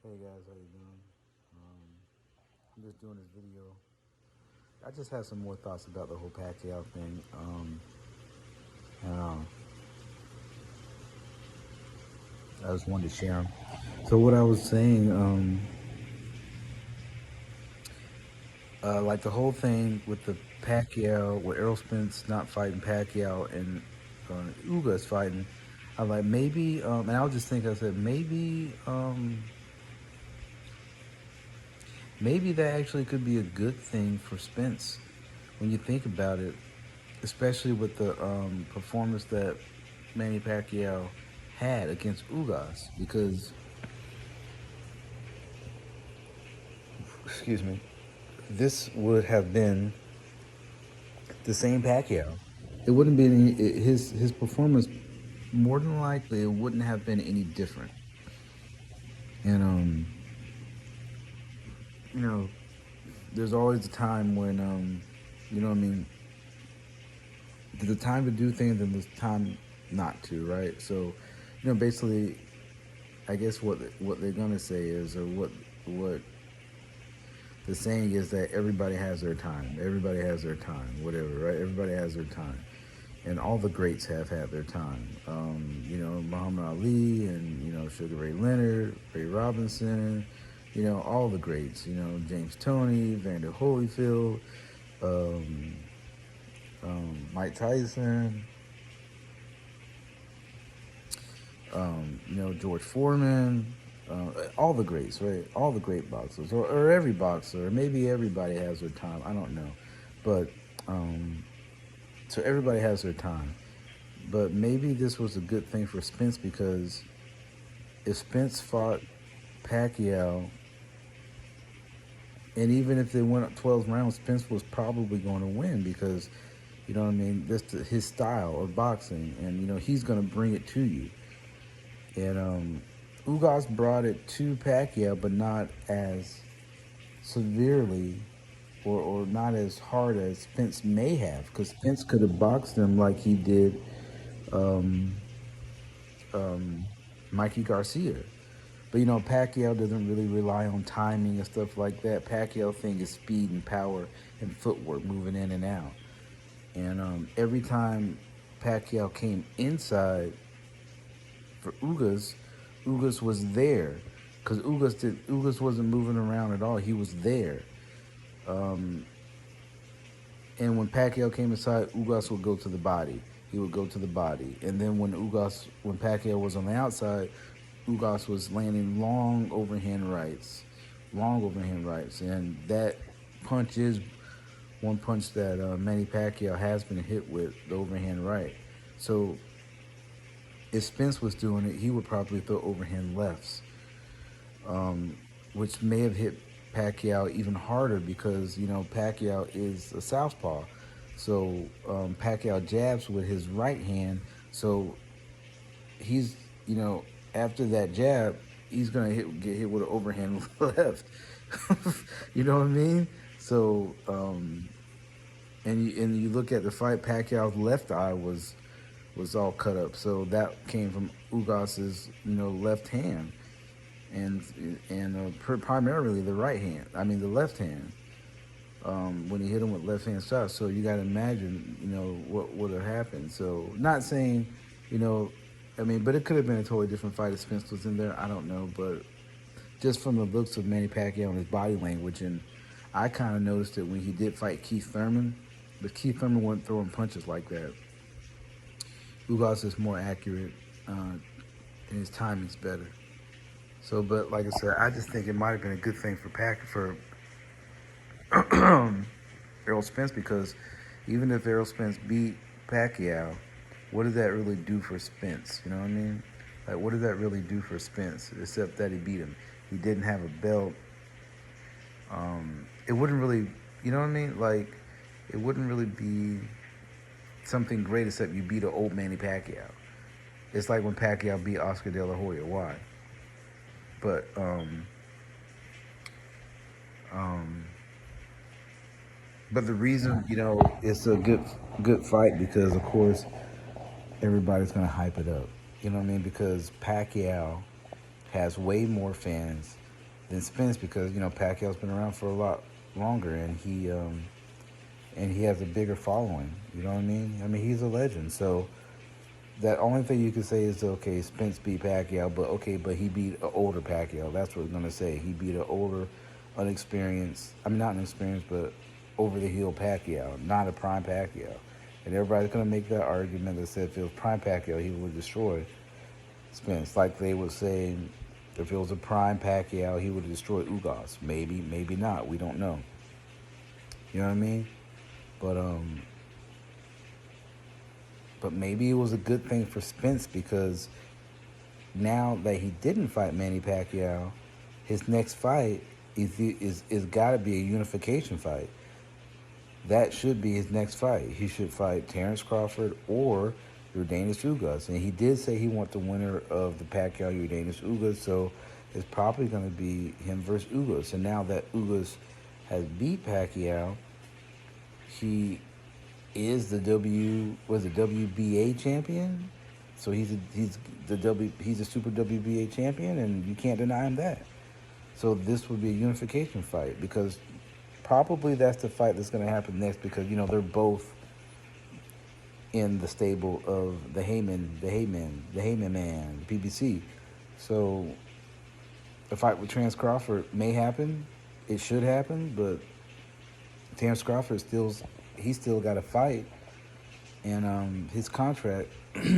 Hey guys, how you doing? I'm just doing this video. I just have some more thoughts about the whole Pacquiao thing. And, I just wanted to share them. So what I was saying, like the whole thing with the Pacquiao, with Errol Spence not fighting Pacquiao and Ugss fighting, I was like maybe, and I was just thinking, I said maybe that actually could be a good thing for Spence when you think about it, especially with the performance that Manny Pacquiao had against Ugss, because, excuse me, this would have been the same Pacquiao. It wouldn't be his performance. More than likely, it wouldn't have been any different. And you know, there's always a time when you know what I mean. There's a time to do things and there's time not to, right? So, basically, I guess what they're gonna say is, or what the saying is, that everybody has their time. Everybody has their time, whatever, right? Everybody has their time, and all the greats have had their time. Muhammad Ali and Sugar Ray Leonard, Ray Robinson, all the greats. James Toney, Vander Holyfield, um, Mike Tyson. George Foreman, all the greats, right? All the great boxers, or every boxer, or maybe everybody has their time. I don't know, but so everybody has their time. But maybe this was a good thing for Spence, because if Spence fought Pacquiao, and even if they went up 12 rounds, Spence was probably going to win, because that's his style of boxing, and he's going to bring it to you. And Ugss brought it to Pacquiao, but not as severely, or not as hard as Spence may have, because Spence could have boxed him like he did um, Mikey Garcia. But Pacquiao doesn't really rely on timing and stuff like that. Pacquiao thing is speed and power and footwork, moving in and out. And every time Pacquiao came inside for Ugss, Ugss was there, because Ugss wasn't moving around at all. He was there. Um, and when Pacquiao came inside, Ugss would go to the body. He would go to the body. And then when Pacquiao was on the outside, Ugss was landing long overhand rights. And that punch is one punch that Manny Pacquiao has been hit with, the overhand right. So if Spence was doing it, he would probably throw overhand lefts, which may have hit Pacquiao even harder, because Pacquiao is a southpaw. So Pacquiao jabs with his right hand. So he's after that jab, he's gonna get hit with an overhand left. You know what I mean? So and you look at the fight, Pacquiao's left eye was all cut up. So that came from Ugss's left hand, and primarily the right hand. I mean the left hand. When he hit him with left hand shots. So you got to imagine what would have happened. So not saying but it could have been a totally different fight if Spence was in there. I don't know, but just from the looks of Manny Pacquiao and his body language, and I kind of noticed it when he did fight Keith Thurman, but Keith Thurman wasn't throwing punches like that. Ugss is more accurate, and his timing's better. So, but like I said, I just think it might have been a good thing for Errol Spence, because even if Errol Spence beat Pacquiao, what does that really do for Spence? You know what I mean? Like, what does that really do for Spence, except that he beat him? He didn't have a belt. It wouldn't really, you know what I mean? Like, it wouldn't really be something great, except you beat an old Manny Pacquiao. It's like when Pacquiao beat Oscar De La Hoya. Why? But but the reason it's a good fight, because of course everybody's gonna hype it up. You know what I mean? Because Pacquiao has way more fans than Spence because Pacquiao's been around for a lot longer, and he has a bigger following. You know what I mean? I mean, he's a legend. So that only thing you could say is, okay, Spence beat Pacquiao, but he beat an older Pacquiao. That's what we're gonna say. He beat an older, unexperienced. I mean, not inexperienced, but over the hill Pacquiao, not a prime Pacquiao. And everybody's gonna make that argument that said if it was prime Pacquiao, he would destroy Spence. Like they would say, if it was a prime Pacquiao, he would have destroyed Ugss. Maybe, maybe not. We don't know. You know what I mean? But maybe it was a good thing for Spence because now that he didn't fight Manny Pacquiao, his next fight is got to be a unification fight. That should be his next fight. He should fight Terrence Crawford or Yordenis Ugss. And he did say he wants the winner of the Pacquiao Yordenis Ugss, so it's probably going to be him versus Ugss. And now that Ugss has beat Pacquiao, he is the WBA champion. So he's a super WBA champion, and you can't deny him that. So this would be a unification fight because probably that's the fight that's going to happen next because they're both in the stable of the Heyman man, PBC. So a fight with Terrence Crawford may happen. It should happen, but Terrence Crawford he's still got to fight, and his contract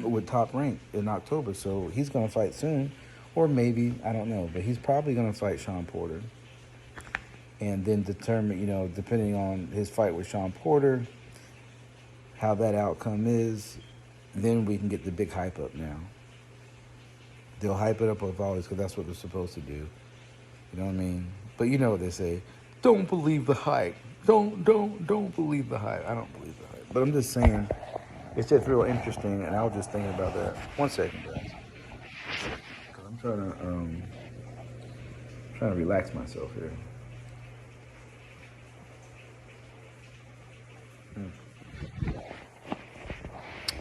with Top Rank in October, so he's going to fight soon, or maybe, I don't know, but he's probably going to fight Sean Porter, and then determine, depending on his fight with Sean Porter, how that outcome is, then we can get the big hype up now. They'll hype it up as always because that's what they're supposed to do. You know what I mean? But you know what they say, don't believe the hype. Don't believe the hype. I don't believe the hype. But I'm just saying, it's just real interesting, and I was just thinking about that. 1 second, guys. Because I'm trying to relax myself here.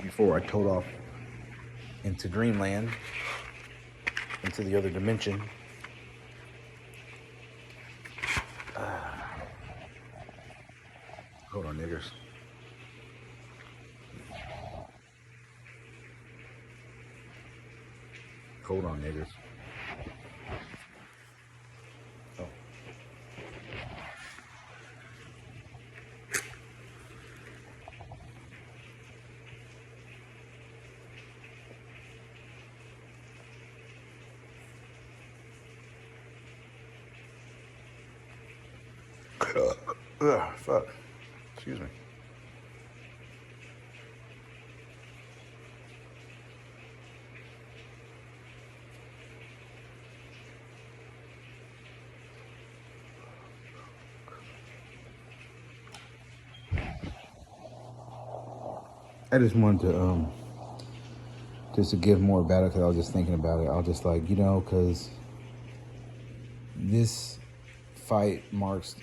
Before I told off into dreamland, into the other dimension. Hold on, niggers. Hold on, niggers. Oh. Fuck. Excuse me. I just wanted to just to give more about it because I was just thinking about it. I was just like, because this fight marks.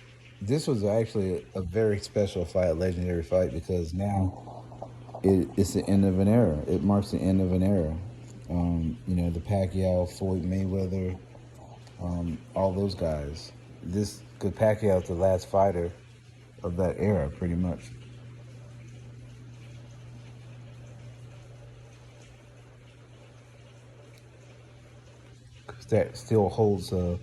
This was actually a very special fight, legendary fight, because now it's the end of an era. It marks the end of an era. The Pacquiao, Floyd Mayweather, all those guys. Because Pacquiao's the last fighter of that era, pretty much. Because that still holds a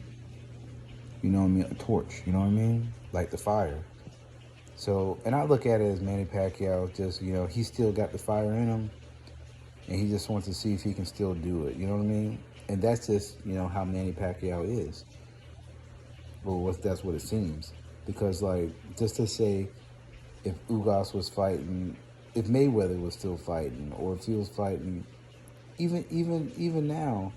torch, you know what I mean? Like the fire. So, and I look at it as Manny Pacquiao, just, he still got the fire in him, and he just wants to see if he can still do it, you know what I mean? And that's just, how Manny Pacquiao is. Well, that's what it seems. Because, just to say, if Ugss was fighting, if Mayweather was still fighting, or if he was fighting, even now,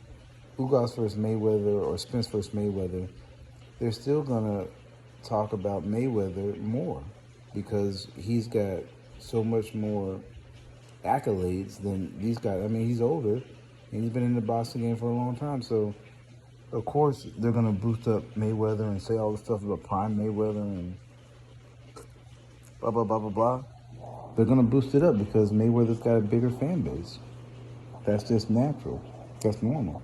Ugss versus Mayweather or Spence versus Mayweather, they're still gonna talk about Mayweather more because he's got so much more accolades than these guys. I mean, he's older and he's been in the boxing game for a long time. So, of course, they're gonna boost up Mayweather and say all the stuff about prime Mayweather and blah, blah, blah, blah, blah. They're gonna boost it up because Mayweather's got a bigger fan base. That's just natural. That's normal.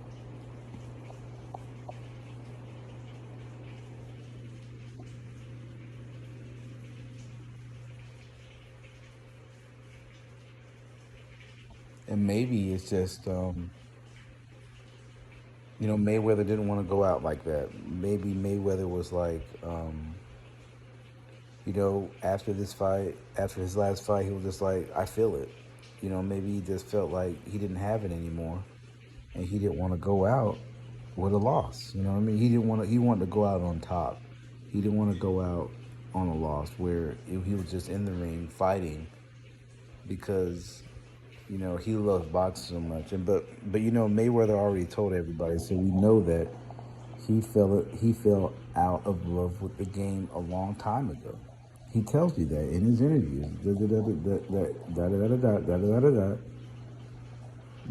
And maybe it's just, Mayweather didn't want to go out like that. Maybe Mayweather was like, after this fight, after his last fight, he was just like, I feel it. Maybe he just felt like he didn't have it anymore, and he didn't want to go out with a loss. You know what I mean? He didn't want to. He wanted to go out on top. He didn't want to go out on a loss where he was just in the ring fighting because he loves boxing so much. And but Mayweather already told everybody, so we know that he fell out of love with the game a long time ago. He tells you that in his interviews.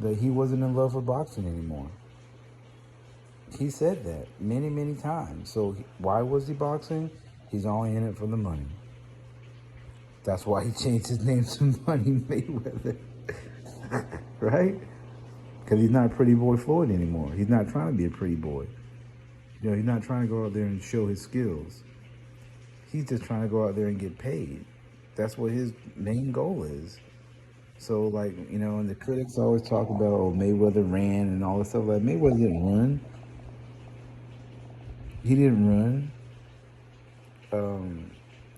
That he wasn't in love with boxing anymore. He said that many, many times. So why was he boxing? He's only in it for the money. That's why he changed his name to Money Mayweather. Right? Because he's not Pretty Boy Floyd anymore. He's not trying to be a pretty boy. He's not trying to go out there and show his skills. He's just trying to go out there and get paid. That's what his main goal is. So, and the critics always talk about, oh, Mayweather ran and all this stuff. Like, Mayweather didn't run. He didn't run.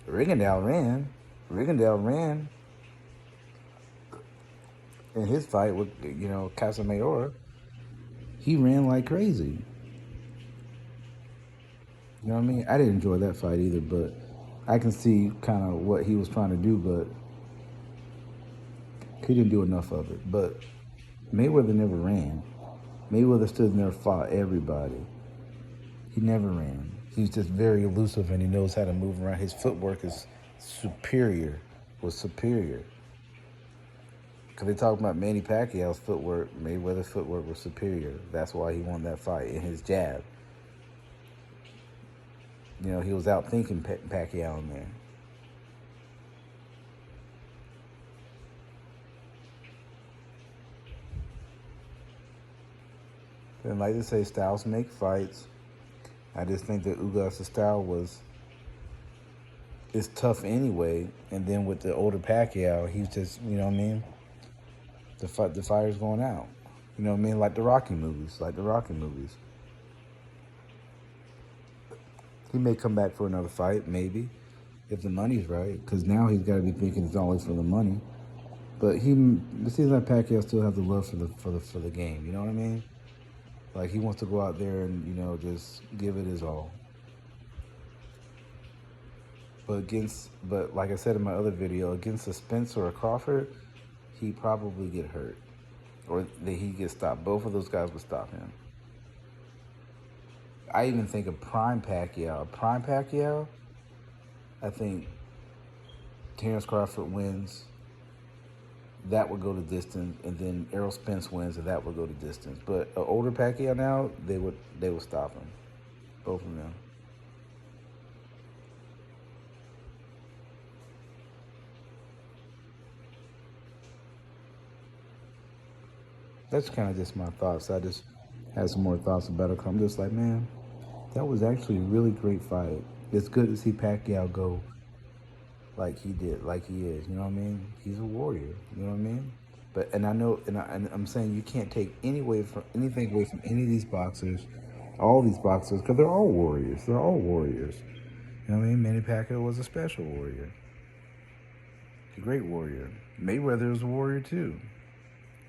Rigondeaux ran. Rigondeaux ran in his fight with, Casamayor. He ran like crazy. You know what I mean? I didn't enjoy that fight either, but I can see kind of what he was trying to do, but he didn't do enough of it. But Mayweather never ran. Mayweather stood in there and fought everybody. He never ran. He's just very elusive, and he knows how to move around. His footwork is superior. Because they talk about Manny Pacquiao's footwork. Mayweather's footwork was superior. That's why he won that fight. And his jab. He was out thinking Pacquiao in there. And like they say, styles make fights. I just think that Uggs' style is tough anyway. And then with the older Pacquiao, he's just, you know what I mean? The fire's going out. You know what I mean? Like the Rocky movies. He may come back for another fight, maybe, if the money's right. Because now he's got to be thinking it's always for the money. But it seems like Pacquiao still has the love for the game. You know what I mean? Like he wants to go out there and just give it his all. But like I said in my other video, against a Spence or a Crawford, he'd probably get hurt, or that he'd get stopped. Both of those guys would stop him. I even think of Prime Pacquiao. I think Terrence Crawford wins. That would go to distance, and then Errol Spence wins, and that would go to distance. But an older Pacquiao now, they would stop him, both of them. That's kind of just my thoughts. I just had some more thoughts about it. I'm just like, man, that was actually a really great fight. It's good to see Pacquiao go like he did, like he is. You know what I mean? He's a warrior. You know what I mean? And I know, and I'm saying you can't take anything away from any of these boxers, all these boxers, because they're all warriors. They're all warriors. You know what I mean? Manny Pacquiao was a special warrior. A great warrior. Mayweather is a warrior too.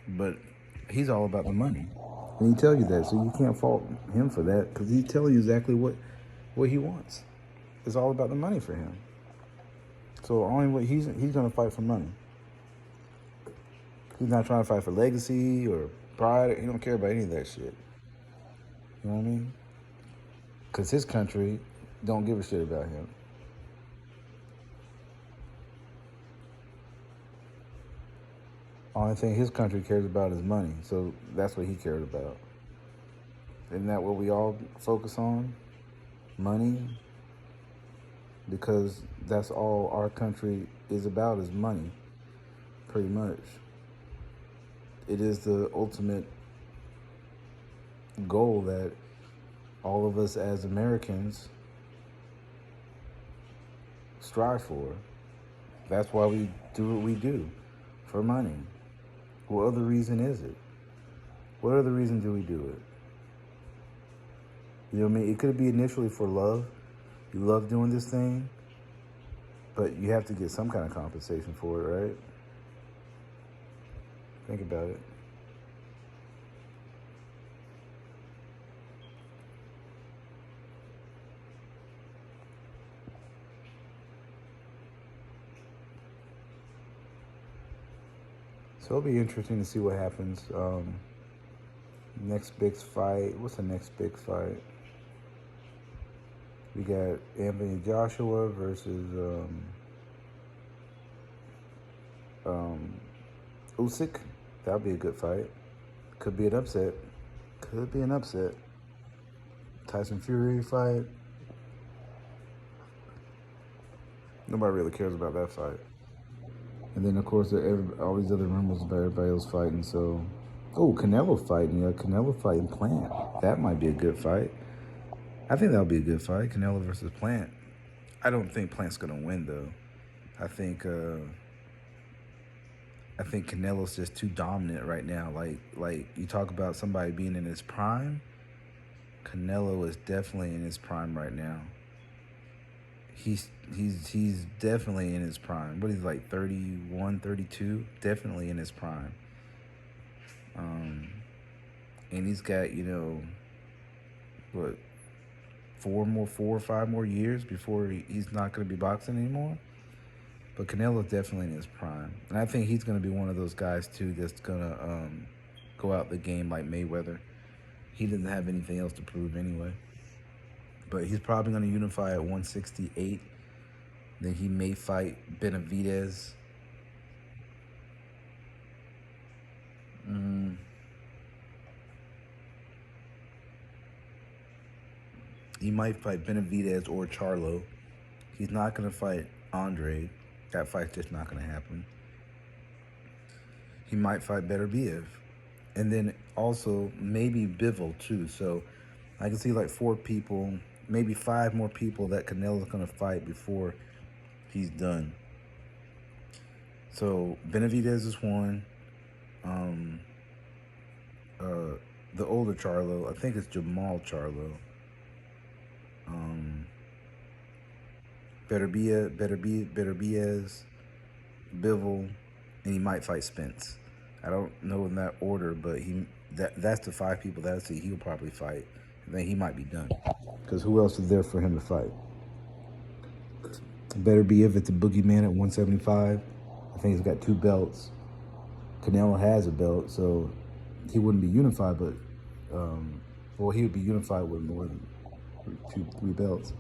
But he's all about the money. And he tells you that, so you can't fault him for that, because he's telling you exactly what he wants. It's all about the money for him. So only way he's gonna fight for money. He's not trying to fight for legacy or pride. He don't care about any of that shit. You know what I mean? Because his country don't give a shit about him. Only thing his country cares about is money. So that's what he cared about. Isn't that what we all focus on? Money? Because that's all our country is about, is money. Pretty much. It is the ultimate goal that all of us as Americans strive for. That's why we do what we do, for money. What other reason is it? What other reason do we do it? You know what I mean? It could be initially for love. You love doing this thing, but you have to get some kind of compensation for it, right? Think about it. So it'll be interesting to see what happens. Next big fight. What's the next big fight? We got Anthony Joshua versus Usyk. That'll be a good fight. Could be an upset. Could be an upset. Tyson Fury fight. Nobody really cares about that fight. And then, of course, all these other rumors about everybody else fighting. So, Canelo fighting. Yeah, Canelo fighting Plant. That might be a good fight. I think that'll be a good fight. Canelo versus Plant. I don't think Plant's gonna win though. I think Canelo's just too dominant right now. Like you talk about somebody being in his prime. Canelo is definitely in his prime right now. He's definitely in his prime. What, he's like 31, 32? Definitely in his prime. And he's got, what, 4 or 5 more years before he's not going to be boxing anymore. But Canelo's definitely in his prime. And I think he's going to be one of those guys, too, that's going to go out the game like Mayweather. He doesn't have anything else to prove anyway. But he's probably going to unify at 168. Then he may fight Benavidez. He might fight Benavidez or Charlo. He's not going to fight Andre. That fight's just not going to happen. He might fight Beterbiev. And then also maybe Bivol too. So I can see like 4 people, maybe 5 more people that Canelo's going to fight before he's done. So Benavidez is one. The older Charlo, I think it's Jamal Charlo. Beterbiev, Bivol, and he might fight Spence. I don't know in that order, but that's the 5 people that I see he'll probably fight. And then he might be done. Because who else is there for him to fight? Beterbiev at the Boogeyman at 175. I think he's got 2 belts. Canelo has a belt, so he wouldn't be unified, but he would be unified with more than 3 belts.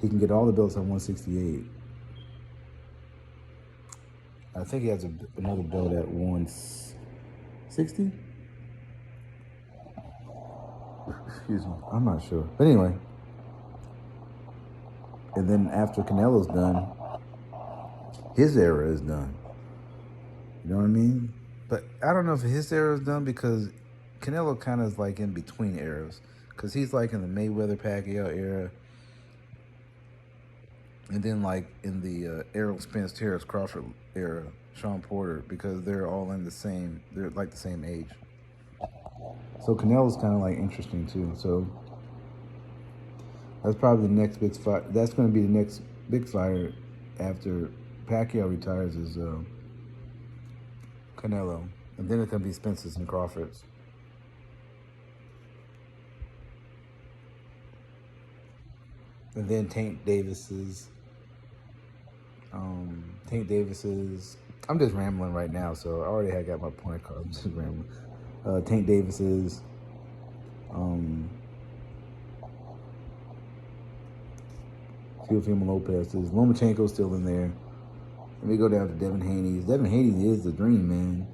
He can get all the belts at 168. I think he has another belt at 160. Excuse me, I'm not sure. But anyway, and then after Canelo's done, his era is done. You know what I mean? But I don't know if his era is done because Canelo kind of is like in between eras. Because he's like in the Mayweather-Pacquiao era. And then like in the Errol Spence, Terrence Crawford era, Sean Porter, because they're all they're like the same age. So Canelo's kind of like interesting too. So that's probably the next big fight. That's going to be the next big fighter after Pacquiao retires is Canelo. And then it's going to be Spence's and Crawford's. And then Tank Davis's. I'm just rambling right now, so I already had got my point card. I'm just rambling. Tank Davis's. Teofimo Lopez's. Lomachenko's still in there. Let me go down to Devin Haney's. Devin Haney is the dream, man.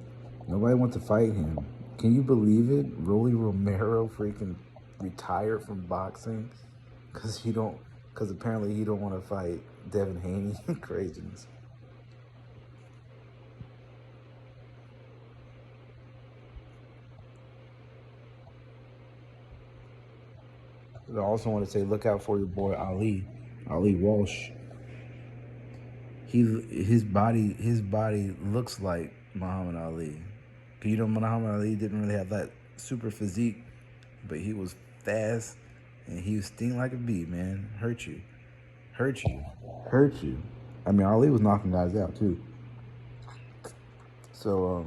Nobody wants to fight him. Can you believe it? Rolly Romero freaking retired from boxing because apparently he don't want to fight Devin Haney. Craziness. I also want to say, look out for your boy Ali Walsh. His body looks like Muhammad Ali. You know, Muhammad Ali didn't really have that super physique, but he was fast and he was sting like a bee, man. Hurt you. Hurt you. Hurt you. I mean, Ali was knocking guys out too. So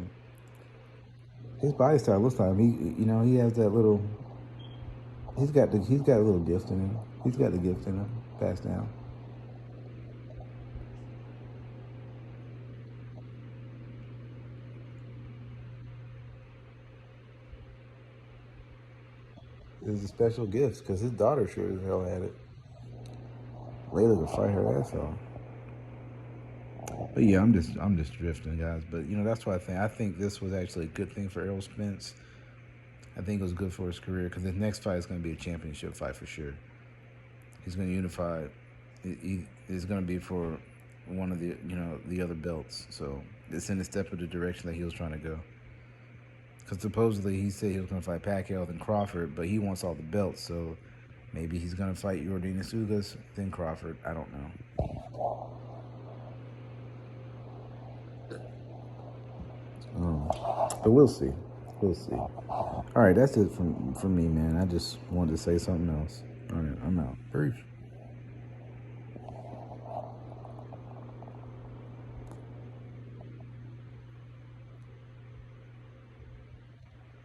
his body style looks like him. He has that little. He's got a little gift in him. He's got the gift in him. Passed down. It's a special gift because his daughter sure as hell had it. Layla could fight her ass off. But yeah, I'm just drifting, guys. But that's what I think this was actually a good thing for Errol Spence. I think it was good for his career because his next fight is going to be a championship fight for sure. He's going to unify. It's going to be for one of the other belts. So it's in a step of the direction that he was trying to go. Because supposedly he said he was going to fight Pacquiao then Crawford, but he wants all the belts. So maybe he's going to fight Yordenis Ugss then Crawford. I don't know. But we'll see. We'll see. All right, that's it from me, man. I just wanted to say something else. All right, I'm out. Peace.